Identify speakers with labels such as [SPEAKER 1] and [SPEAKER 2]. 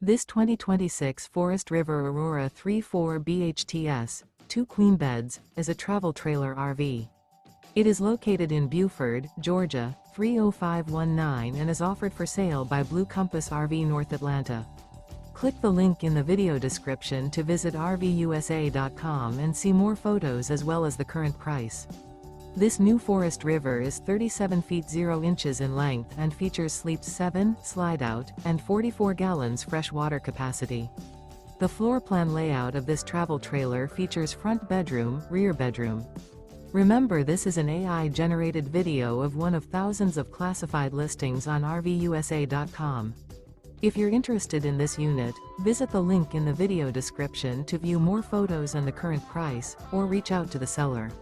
[SPEAKER 1] This 2026 Forest River Aurora 3/4 BHTS, 2 queen beds, is a travel trailer RV. It is located in Buford, Georgia, 30519 and is offered for sale by Blue Compass RV North Atlanta. Click the link in the video description to visit RVUSA.com and see more photos as well as the current price. This new Forest River is 37 feet 0 inches in length and features sleeps 7, Slideout, and 44 gallons fresh water capacity. The floor plan layout of this travel trailer features front bedroom, rear bedroom. Remember, this is an AI-generated video of one of thousands of classified listings on RVUSA.com. If you're interested in this unit, visit the link in the video description to view more photos and the current price, or reach out to the seller.